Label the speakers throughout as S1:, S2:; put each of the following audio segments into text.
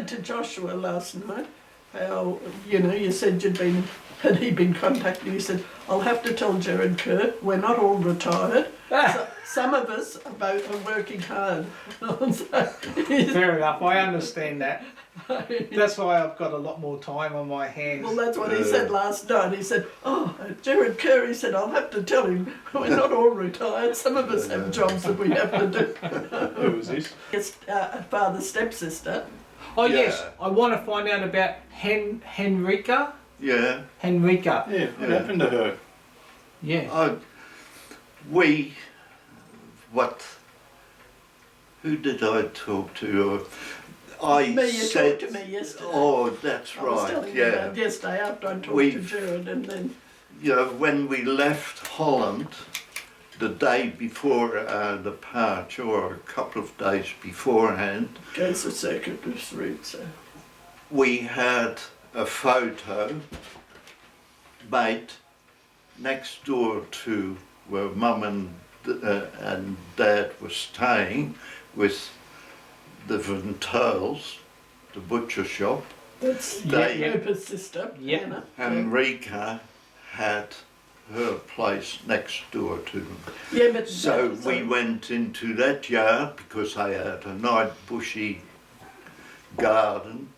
S1: said to Joshua last night how, you said had he been contacted, you said, I'll have to tell Gerard Kerr, we're not all retired. Some of us are working hard.
S2: Fair enough, I understand that. That's why I've got a lot more time on my hands.
S1: Well, that's what he said last night. He said, Gerard Kerr, he said, I'll have to tell him, we're not all retired. Some of us have jobs that we have to do.
S3: Who was this?
S1: It's father's stepsister.
S2: Oh yes, I want to find out about Henrika.
S4: Yeah.
S2: Henrika.
S3: Yeah, what happened to her?
S2: Yeah.
S4: Who did I talk to?
S1: You talked to me yesterday.
S4: Oh, that's
S1: I was
S4: right,
S1: telling you about yesterday after I talked to Gerard, and then...
S4: when we left Holland, the day before our departure, or a couple of days beforehand,
S1: goes the circuitous route, so...
S4: we had a photo made next door to where Mum and Dad were staying, with the Ventales, the butcher shop.
S1: That's Rupert sister, Anna.
S4: Henrika had her place next door to them.
S1: Yeah, but
S4: so we went into that yard because they had a nice bushy garden,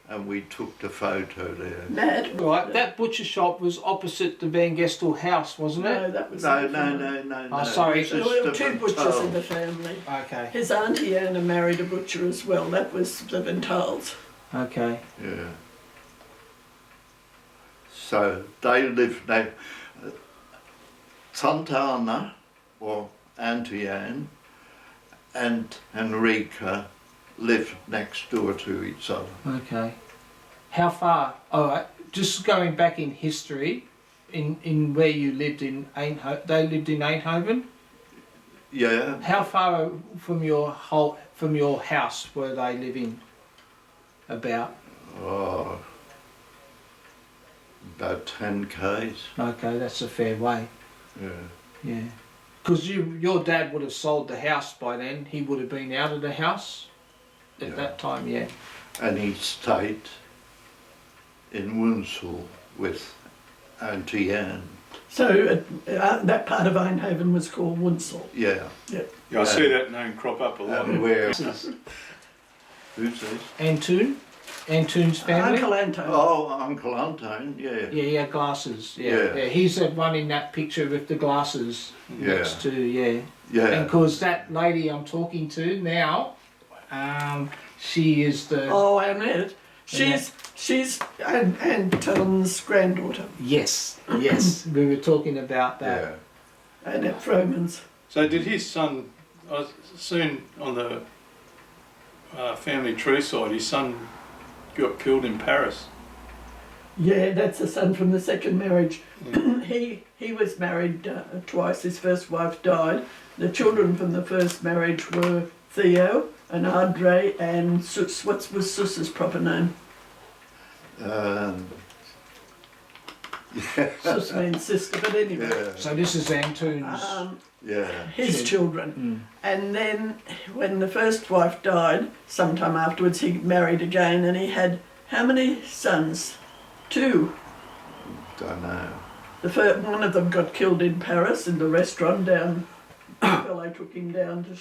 S4: and we took the photo there.
S1: Mad.
S2: Right, that butcher shop was opposite the Van Gestel house, wasn't it?
S1: No, that was...
S4: No.
S2: Oh, sorry.
S1: There were two butchers in the family.
S2: Okay.
S1: His auntie Anna married a butcher as well. That was the Ventals.
S2: Okay.
S4: Yeah. So they lived now. Tante Anna, or Auntie Anne, and Henrika lived next door to each other.
S2: Okay. How far? All right. Just going back in history, in where you lived in Eindhoven, they lived in Eindhoven.
S4: Yeah.
S2: How far from your house were they living? About?
S4: Oh, about 10 k's.
S2: Okay, that's a fair way.
S4: Yeah.
S2: Yeah. Because your dad would have sold the house by then. He would have been out of the house at that time, yeah.
S4: And he stayed in Woensel with Auntie Anne.
S1: So that part of Eindhoven was called Woensel.
S4: Yeah.
S1: Yeah.
S3: Yeah, I see that name crop up a lot.
S4: And where? Who's this?
S2: Antoon's family?
S1: Uncle Anton.
S4: Oh, Uncle Anton, yeah.
S2: Yeah, he had glasses. Yeah. He's the one in that picture with the glasses next to, yeah. And because that lady I'm talking to now, she is the...
S1: Oh, Annette. She's Anton's granddaughter.
S2: Yes. We were talking about that.
S4: Yeah.
S1: Annette Froman's.
S3: So did his son, I seen on the family tree side, his son got killed in Paris.
S1: Yeah, that's the son from the second marriage. He was married twice. His first wife died. The children from the first marriage were Theo and Andre and Sus. What was Sus's proper name? Sus means sister, but anyway.
S4: Yeah.
S2: So this is Antoon's...
S1: His children. And then when the first wife died, sometime afterwards he married again, and he had how many sons? 2.
S4: Don't know.
S1: One of them got killed in Paris in the restaurant down. The fellow took him down to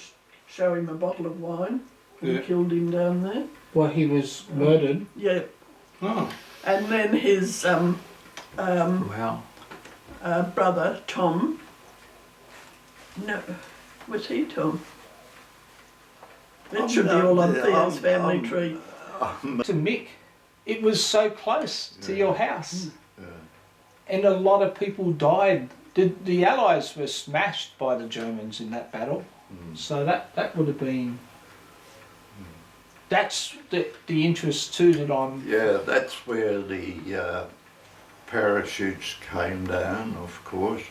S1: show him a bottle of wine and killed him down there.
S2: Well, he was murdered.
S1: Yeah.
S3: Oh.
S1: And then his
S2: Wow.
S1: brother, Tom. No, was he Tom? It should be all on Theo's family tree.
S2: To Mick, it was so close to your house. And a lot of people died. The Allies were smashed by the Germans in that battle. So that would have been... That's the interest too that I'm...
S4: Yeah, that's where the parachutes came down, of course.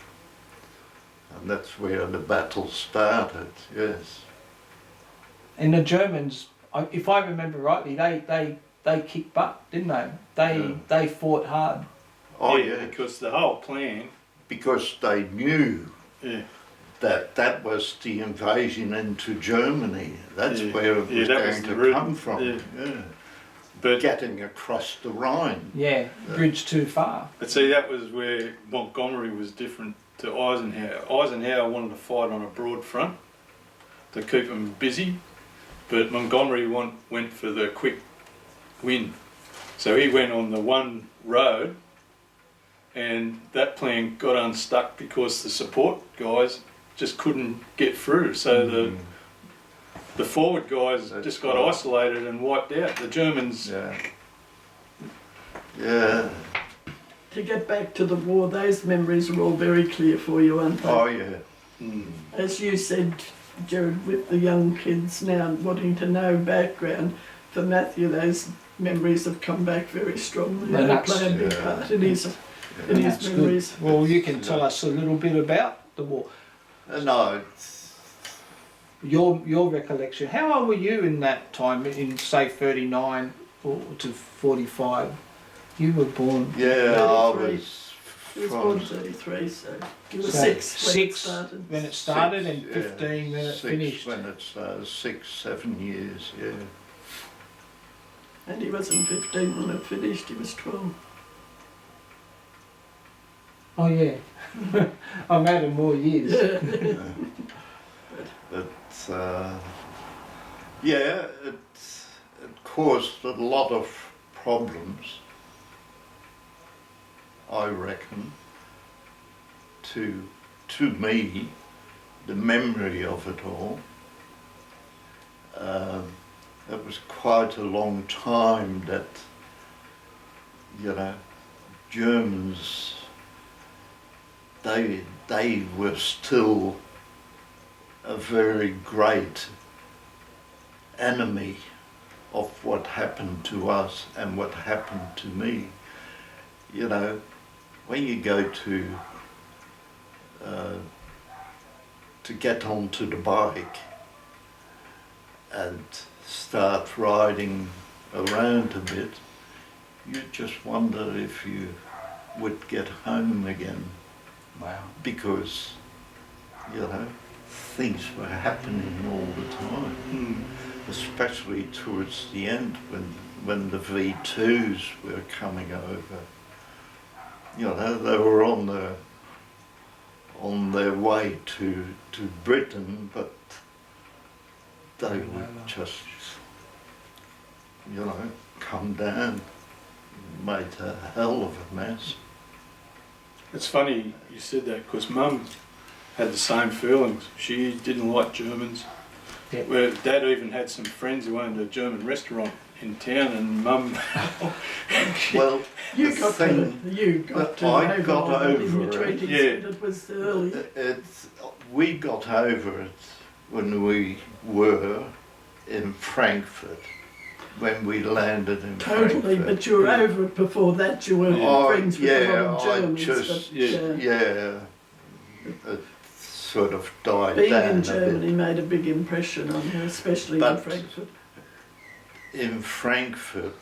S4: And that's where the battle started, yes.
S2: And the Germans, if I remember rightly, they kicked butt, didn't they? They fought hard.
S4: Oh yeah,
S3: because the whole plan...
S4: Because they knew that was the invasion into Germany. That's where it was going to come from. Yeah.
S3: But
S4: getting across the Rhine.
S2: Yeah, bridge too far.
S3: But see, that was where Montgomery was different to Eisenhower. Eisenhower wanted to fight on a broad front to keep them busy, but Montgomery went for the quick win. So he went on the one road, and that plan got unstuck because the support guys just couldn't get through. So the forward guys just got isolated and wiped out. The Germans.
S4: Yeah. Yeah.
S1: To get back to the war, those memories are all very clear for you, aren't they?
S4: Oh yeah.
S1: As you said, Jared, with the young kids now wanting to know background, for Matthew those memories have come back very strongly.
S2: Well,
S1: They
S2: that's-
S1: play a big part in his
S2: That's good.
S1: memories.
S2: Well, you can tell us a little bit about the war.
S4: No, it's,
S2: Your recollection. How old were you in that time, in say 39 or to 45? You were born
S4: yeah, I
S1: 33.
S4: was
S1: He was born
S4: from
S1: 33, so he was
S2: So,
S1: 6 when it
S2: 6
S1: started.
S2: when it started and
S4: six,
S2: 15 when it
S4: 6
S2: finished.
S4: when it started, 6, 7 years, yeah.
S1: And he wasn't 15 when it finished, he was 12.
S2: Oh yeah, I'm adding more years.
S4: But yeah, it caused a lot of problems, I reckon, to me, the memory of it all. It was quite a long time that, you know, Germans, they were still a very great enemy of what happened to us and what happened to me. You know, when you go to get onto the bike and start riding around a bit, you just wonder if you would get home again,
S2: Wow.
S4: because, you know, things were happening all the time, especially towards the end when the V2s were coming over. You know, they were on their way to Britain, but they would just, you know, come down, made a hell of a mess.
S3: It's funny you said that because Mum had the same feelings. She didn't like Germans.
S2: Yep.
S3: Where Dad even had some friends who owned a German restaurant in town, and Mum.
S4: Well,
S1: You
S4: the
S1: got
S4: thing,
S1: to
S4: I got
S1: it in your
S4: over it.
S1: 20s,
S3: Yeah.
S1: but it was early.
S4: we got over it when we were in Frankfurt, when we landed in
S1: Totally,
S4: Frankfurt.
S1: but you were over it before that. You were
S4: Oh,
S1: friends with a lot
S4: yeah,
S1: of
S4: I
S1: Germans.
S4: just,
S1: but,
S4: yeah, it sort of died
S1: being
S4: down
S1: in
S4: a
S1: Germany
S4: bit.
S1: made a big impression on her, especially in
S4: But-
S1: Frankfurt.
S4: In Frankfurt,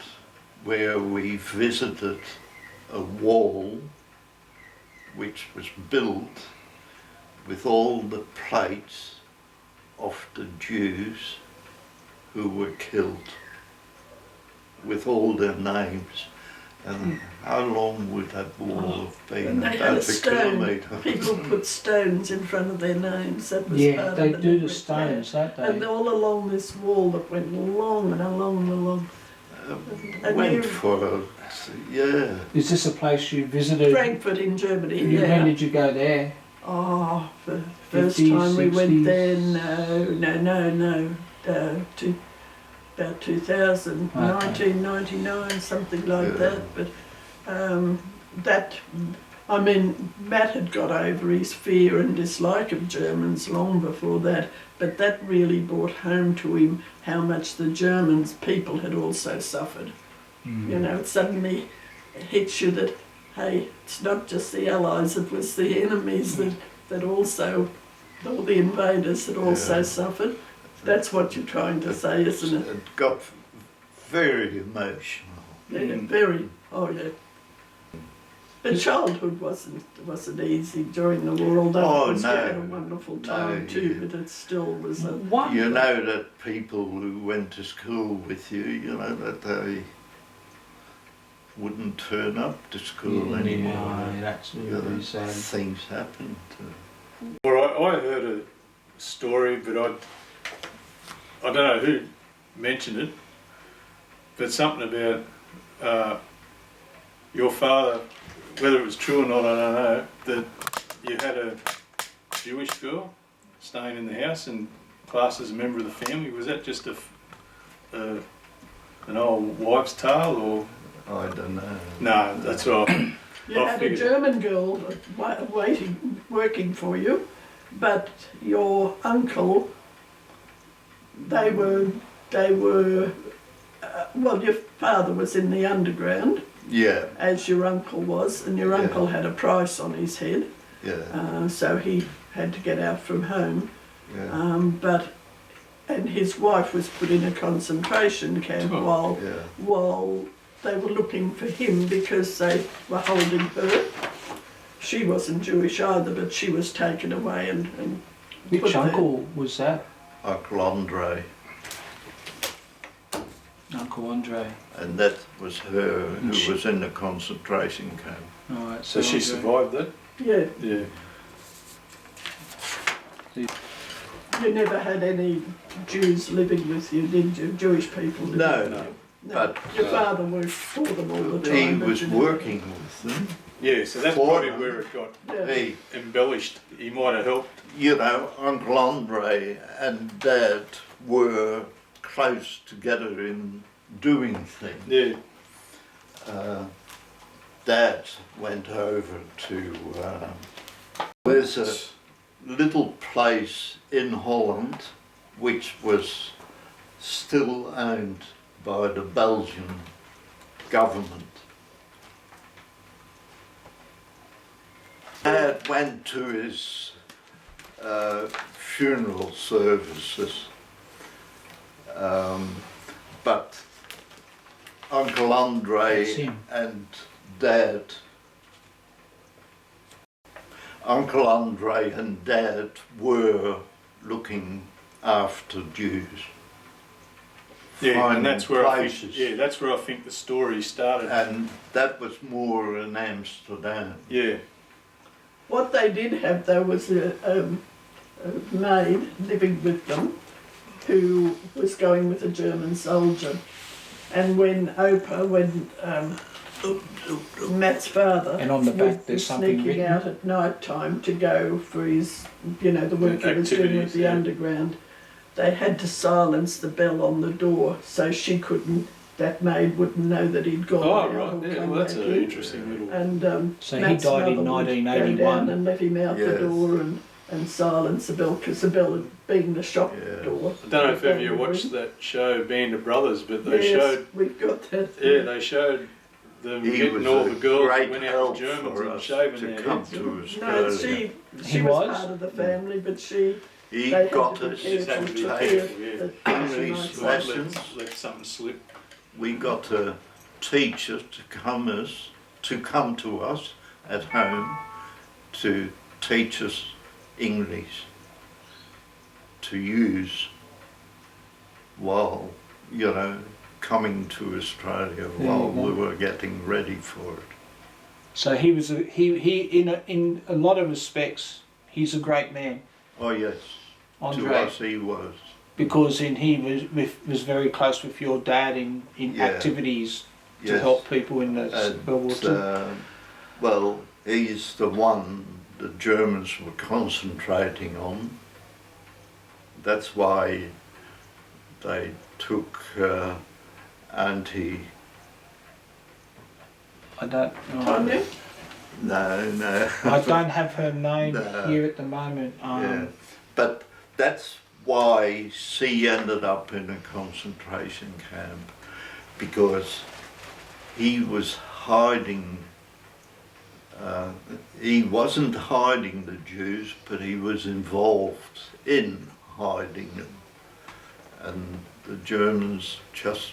S4: where we visited a wall which was built with all the plates of the Jews who were killed, with all their names. And how long would that wall have been?
S1: And they had a
S4: About
S1: stone.
S4: kilometre.
S1: People put stones in front of their names. That was
S2: Yeah,
S1: part
S2: they
S1: of
S2: do the
S1: memory.
S2: stones, don't
S1: And
S2: they?
S1: all along this wall that went along and along and along. And
S4: Went
S1: you-
S4: for yeah.
S2: Is this a place you visited?
S1: Frankfurt in Germany,
S2: When
S1: yeah.
S2: did you go there?
S1: Oh, the first
S2: 50s,
S1: time we went
S2: 60s?
S1: there, no, to about 2000,
S2: Okay.
S1: 1999, something like
S4: Yeah.
S1: that. But I mean, Matt had got over his fear and dislike of Germans long before that, but that really brought home to him how much the Germans, people had also suffered.
S2: Mm.
S1: You know, it suddenly hits you that, hey, it's not just the Allies, it was the enemies that also, all the invaders that also
S4: Yeah.
S1: suffered. That's what you're trying to say, isn't it?
S4: It got very emotional.
S1: Yeah, very, oh yeah. But childhood wasn't easy during the war, although
S4: Oh,
S1: of course
S4: no.
S1: we had a wonderful time
S4: No,
S1: too,
S4: you-
S1: but it still was a...
S2: What?
S4: You know that people who went to school with you, you know, that wouldn't turn up to school anymore.
S2: No, that's
S4: You know,
S2: really sad.
S4: things happened.
S3: Well, I heard a story, but I don't know who mentioned it, but something about your father, whether it was true or not, I don't know, that you had a Jewish girl staying in the house and classed as a member of the family. Was that just an old wives' tale, or?
S4: I don't know.
S3: No, that's right.
S1: You had a German girl working for you, but your uncle, they were, well, your father was in the underground,
S4: Yeah,
S1: as your uncle was, and your
S4: Yeah.
S1: uncle had a price on his head,
S4: yeah,
S1: so he had to get out from home.
S4: yeah,
S1: And his wife was put in a concentration camp
S3: Oh.
S4: yeah.
S1: while they were looking for him because they were holding her. She wasn't Jewish either, but she was taken away and put
S2: Which
S1: there.
S2: uncle was that?
S4: Uncle Andre,
S2: Uncle Andre.
S4: and that was her
S2: And she-
S4: who was in the concentration camp.
S2: Alright,
S3: So she survived that?
S1: Yeah,
S3: Yeah.
S1: you never had any Jews living with you, did you? Jewish people living
S4: No,
S1: with
S3: no.
S1: you? No.
S4: But,
S1: Your
S4: uh,
S1: father worked for them all the time.
S4: He
S1: but
S4: was
S1: you never-
S4: working with them.
S3: Yeah, so that's
S4: For
S3: probably
S4: them.
S3: where it got
S1: Yeah.
S4: He,
S3: embellished. He might have helped.
S4: you know, Uncle Andre and Dad were close together in doing things.
S3: Yeah.
S4: Dad went over to, there's a little place in Holland which was still owned by the Belgian government. Dad went to his funeral services, but Uncle
S2: That's
S4: Andre
S2: him.
S4: and Dad, Uncle Andre and Dad were looking after Jews.
S3: Yeah,
S4: Finding
S3: and that's where
S4: places.
S3: that's where I think the story started.
S4: And that was more in Amsterdam.
S3: Yeah.
S1: What they did have though was a maid living with them who was going with a German soldier. And when Matt's father
S2: And on the back
S1: would be
S2: there's something
S1: sneaking
S2: written.
S1: out at night time to go for his, the work he was doing with
S3: Activities,
S1: the
S3: yeah.
S1: underground, they had to silence the bell on the door so she couldn't, that maid wouldn't know that he'd gone
S3: Oh,
S1: out
S3: right.
S1: or
S3: Yeah,
S1: come
S3: well, that's
S1: back
S3: an
S1: in.
S3: interesting little.
S1: And
S2: So he
S1: Matt's
S2: died in
S1: mother would go down
S2: 1981.
S1: and let him out the
S4: Yes.
S1: door and silence the bell, because the bell had been the shop
S4: Yeah.
S1: door.
S3: I don't know if ever you watched that show Band of Brothers, but they
S1: Yes,
S3: showed.
S1: we've got that.
S3: Yeah, they showed them
S4: He
S3: getting
S4: was
S3: all
S4: a
S3: the girls that
S4: great
S3: went out
S4: help
S3: to Germans
S4: for
S3: and
S4: us
S3: shaving
S4: to
S3: their
S4: come
S3: heads.
S4: to
S1: No,
S4: Australia.
S1: she
S2: He
S1: was
S2: was?
S1: part of the family, but she
S4: He
S1: they had
S4: got
S1: to be
S4: us
S3: Just had
S1: careful
S3: to
S1: to
S3: be
S4: paid.
S3: careful, yeah.
S1: that
S4: English
S1: nice.
S4: lessons.
S3: Let something slip.
S4: We got a teacher to come to us at home to teach us English to use while, coming to Australia while we were getting ready for it.
S2: So he was in a lot of respects he's a great man,
S4: Oh yes, to
S2: Andre,
S4: us he was.
S2: because he was very close with your dad in
S4: Yeah.
S2: activities to
S4: Yes.
S2: help people in the
S4: And,
S2: World War II.
S4: well, he's the one the Germans were concentrating on. That's why they took
S2: I don't know.
S1: Tanya?
S4: no.
S2: I don't have her name
S4: No.
S2: here at the moment.
S4: Yeah. But that's why she ended up in a concentration camp, because he was hiding. He wasn't hiding the Jews, but he was involved in hiding them. And the Germans just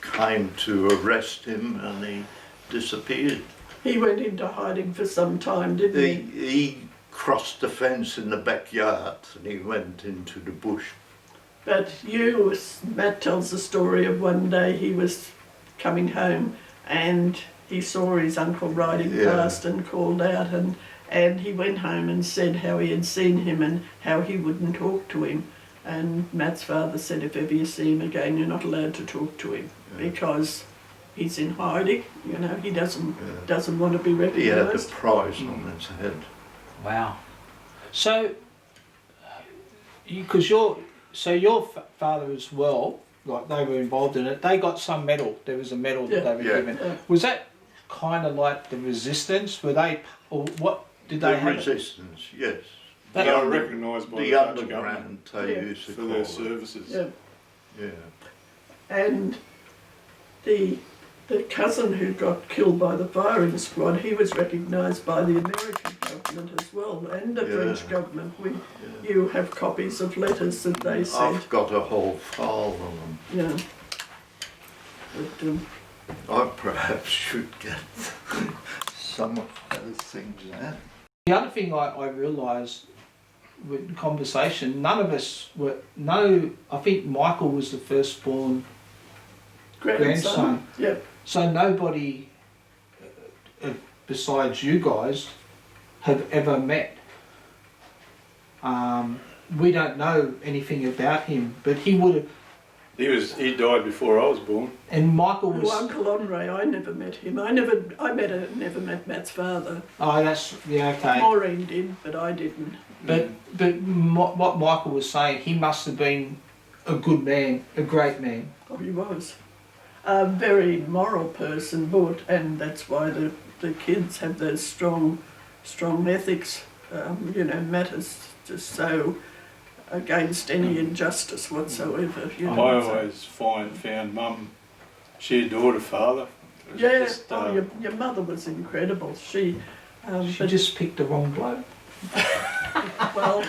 S4: came to arrest him and he disappeared.
S1: He went into hiding for some time, didn't he?
S4: He crossed the fence in the backyard and he went into the bush.
S1: But Matt tells the story of one day he was coming home and he saw his uncle riding past and called out, and he went home and said how he had seen him and how he wouldn't talk to him. And Matt's father said, if ever you see him again, you're not allowed to talk to him because he's in hiding. You know, he doesn't want to be recognised.
S4: He had a prize on his head.
S2: Wow. So, because your father as well, like they were involved in it, they got some medal. There was a medal that they were given.
S1: Yeah.
S2: Was that kind of like the resistance? Were they, or what did they have?
S4: Resistance, yes.
S2: That-
S3: They are recognised by
S4: The
S3: the Dutch
S4: underground,
S3: government
S4: they
S1: Yeah.
S4: used to
S3: for
S4: call
S3: their
S4: it.
S3: services.
S1: Yeah.
S4: Yeah.
S1: And the cousin who got killed by the firing squad, he was recognised by the American government as well, and the French government. You have copies of letters that they sent.
S4: I've got a whole file on them.
S1: Yeah. But,
S4: I perhaps should get some of those things out.
S2: The other thing I realised with the conversation, none of us were, I think Michael was the firstborn grandson.
S1: Yep.
S2: So nobody besides you guys have ever met. We don't know anything about him, but he would have.
S3: He died before I was born.
S2: And Michael was.
S1: Well, Uncle Andre, I never met him. I never met Matt's father.
S2: Oh, that's okay.
S1: Maureen did, but I didn't.
S2: But what Michael was saying, he must have been a good man, a great man.
S1: Oh, he was a very moral person, and that's why the kids have those strong ethics. You know, Matt is just so against any injustice whatsoever. You know,
S3: I always found Mum, she adored her father. It was
S1: Yeah,
S3: just,
S1: your mother was incredible. She but-
S2: just picked the wrong bloke.
S1: well,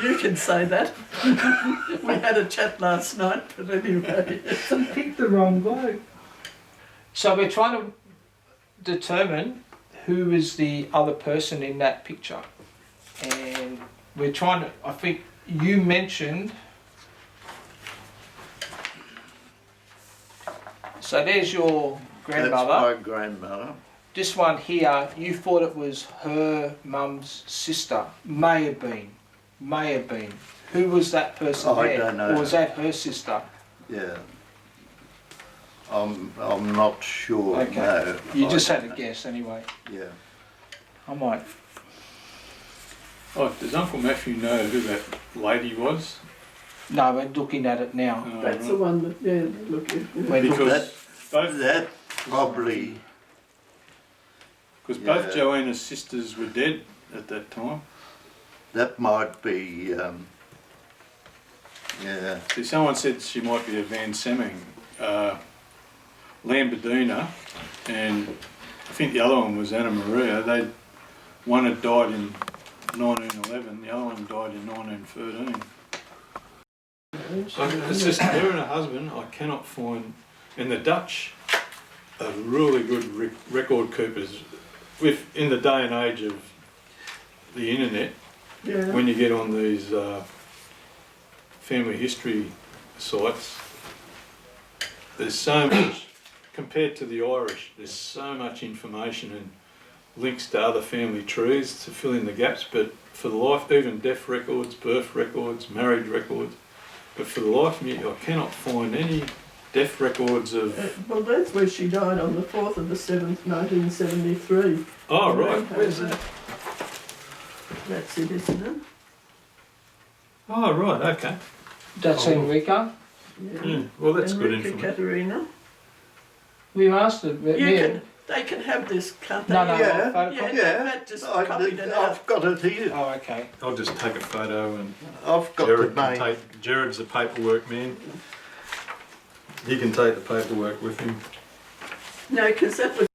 S1: you can say that. We had a chat last night, but anyway.
S2: She picked the wrong bloke. So we're trying to determine who is the other person in that picture. And we're trying to, I think you mentioned, so there's your grandmother.
S4: That's my grandmother.
S2: This one here, you thought it was her mum's sister. May have been. Who was that person
S4: I
S2: there?
S4: don't know.
S2: Or was that her sister?
S4: Yeah. I'm not sure.
S2: Okay.
S4: No,
S2: You just
S4: I
S2: had to
S4: don't
S2: guess anyway.
S4: know. Yeah.
S2: I might.
S3: oh, does Uncle Matthew know who that lady was?
S2: No, we're looking at it now.
S3: Oh,
S1: That's
S3: right.
S1: the one that, look at.
S2: We're looking-
S3: Because both,
S4: That probably.
S3: both
S4: Yeah.
S3: Joanna's sisters were dead at that time.
S4: That might be. Yeah.
S3: See, someone said she might be a Van Semming, Lambadina, and I think the other one was Anna Maria. One had died in 1911, the other one died in 1913. It's just her and her husband. I cannot find, and the Dutch are really good record keepers. In the day and age of the internet,
S1: Yeah.
S3: when you get on these family history sites, there's so much, compared to the Irish, there's so much information and links to other family trees to fill in the gaps, but for the life, even death records, birth records, marriage records, but for the life of me, I cannot find any death records of...
S1: Well, that's where she died on the 4th of the 7th, 1973.
S3: Oh, right.
S1: Where's that? That's it, isn't it?
S3: Oh, right, okay.
S2: That's Enrica.
S1: Yeah.
S3: Well, that's good
S1: Enrica
S3: information.
S1: Katerina.
S2: We asked her.
S1: They can have this, can't they?
S2: No, no,
S4: Yeah,
S2: photocopy.
S1: Yeah, Matt just copied it out.
S4: I've got it here.
S2: Oh, okay.
S3: I'll just take a photo and
S4: I've got
S3: Jared
S4: the
S3: can
S4: name.
S3: take... Jared's the paperwork man. He can take the paperwork with him.
S1: No, because that was